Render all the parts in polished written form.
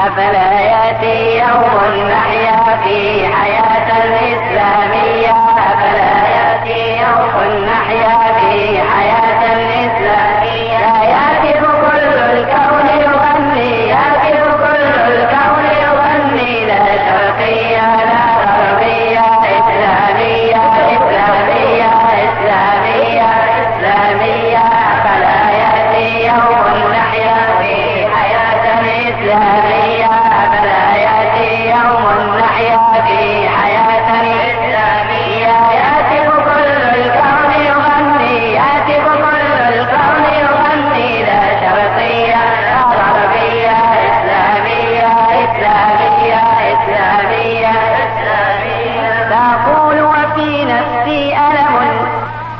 أفلا يأتي يوم نحيا في حياة إسلامية أفلا يأتي يوم نحيا في حياة إسلامية يأتي كل الكون يغني يأتي كل الكون يغني لا شرقية لا غربية إسلامية إسلامية إسلامية إسلامية أفلا يأتي يوم نحيا في حياة إسلامية أفلا يأتي يوم نحيا في حياة إسلامية يأتي كل الكون يغني يأتي كل الكون يغني لا شرقية لا غربية إسلامية إسلامية إسلامية إسلامية تقول وفي نفسي ألم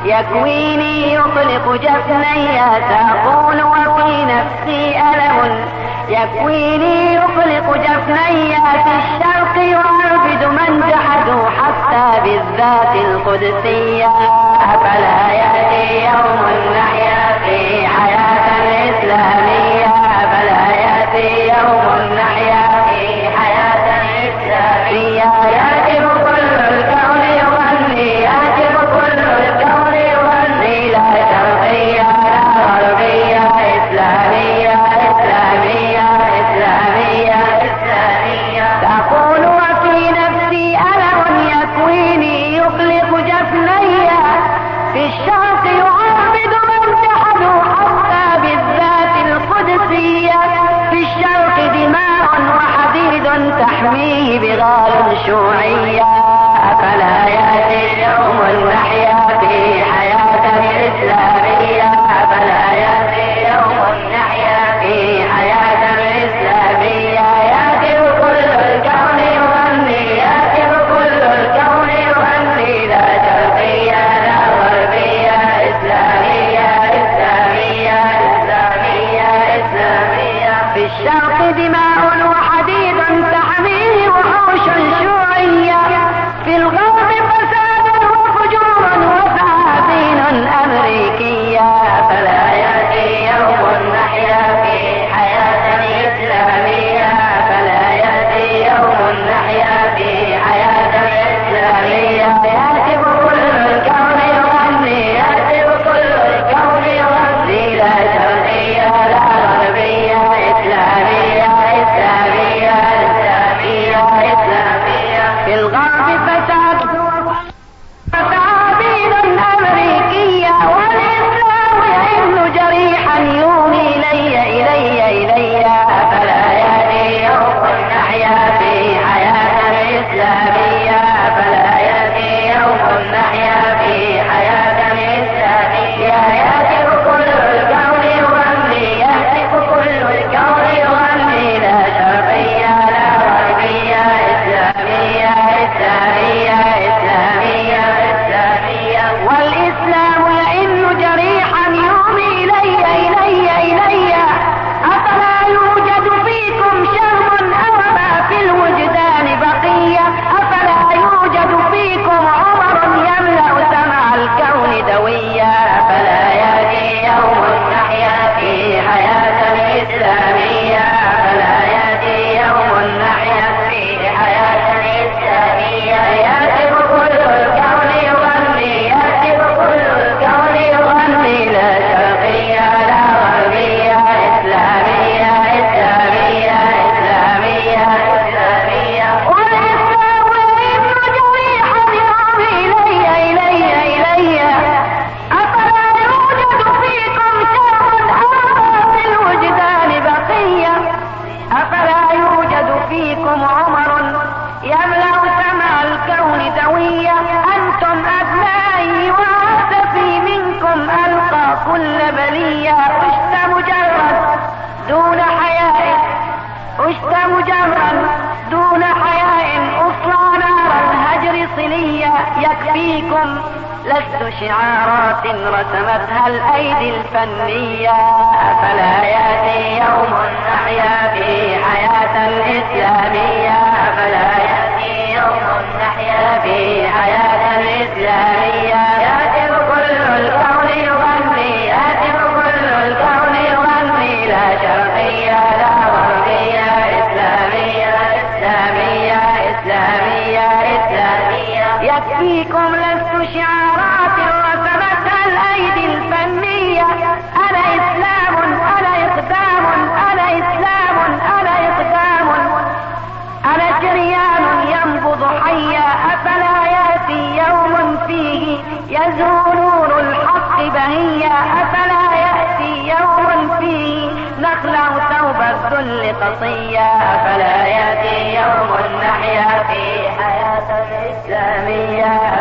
يكويني يطلق جفني تقول وفي نفسي ألم يكويني يطلق جفني في الشرق يعبد من جحدوا حتى بالذات القدسية أفلا يأتي يوم نحيا في حياة إسلامية أفلا يأتي يوم نحيا في حياة إسلامية يأتي كل الكون يغني يأتي كل الكون يغني لا شرقية لا غربية إسلامية إسلامية إسلامية إسلامية تقول وفي نفسي ألم يكويني يطلق جفني في الشرق يعبد من جحدوا حتى بالذات القدسية في الشرق دماء وحديد تحميه بغال شيوعية أفلا يأتي يوم نحيا في حياة إسلامية أفلا يأتي يوم نحيا في حياة إسلامية يأتي كل الكون يغني يأتي كل الكون يغني لا شرقية لا غربية إسلامية إسلامية إسلامية إسلامية في الشرق دماء وحديد تحميه وحوش شيوعية في الغرب فساد وفجور وثعابين أمريكية فلا يأتي يوم نحيا في حياة إسلامية فلا يأتي يوم نحيا في حياة إسلامية يأتي كل الكون يغني يأتي كل الكون يغني لا شرقية لا غربية إسلامية إسلامية إسلامية إسلامية في الغرب فساد وثعابين أمريكية والإسلام يئن جريحا يومي إلي فلا يأتي يوم نحيا في حياة إسلامية فلا يأتي يوم نحيا في حياة إسلامية يأتي كل الكون يغني يأتي كل الكون يغني لا شرقية لا غربية إسلامية إسلامية إسلامية إسلامية والإسلام يئن جريحا يومي إلي أفلا يوجد فيكم شهم أو ما في الوجدان بقية أفلا يوجد فيكم عمر يملأ سمع الكون دوية أفلا يأتي يوم نحيا في حياة إسلامية أفلا يأتي يوم نحيا في حياة إسلامية يأتي كل الكون يغني يأتي كل الكون يغني لا شرقية لا غربية إسلامية إسلامية إسلامية إسلامية والإسلام يئن جريحا يومي إلي أفلا يوجد فيكم شهم أو في الوجدان بقية أفلا يوجد فيكم عمر يملأ سمع الكون دوية أنتم أبنائي وعسفي منكم ألقى كل بلية عشت مجرد دون حياء عشت مجرد دون حياء أصلى نار الهجر صلية يكفيكم لست شعارات رسمتها الأيدي الفنية أفلا يأتي يوم نحيا في حياة إسلامية أفلا يأتي يوم نحيا في حياة إسلامية يأتي كل الكون يغني يأتي كل الكون يغني لا شرقية لا غربية إسلامية فيكم لست شعارات رسمتها الأيدي الفنية. أنا إسلام، أنا إقدام، أنا إسلام، أنا إقدام، أنا شريان ينبض حيا. أفلا يأتي يوم فيه يزهو نور الحق بهيا. أفلا يأتي يوم فيه نخلع ثوب الذل قصيا. أفلا يأتي يوم نحيا في حياة إسلامية.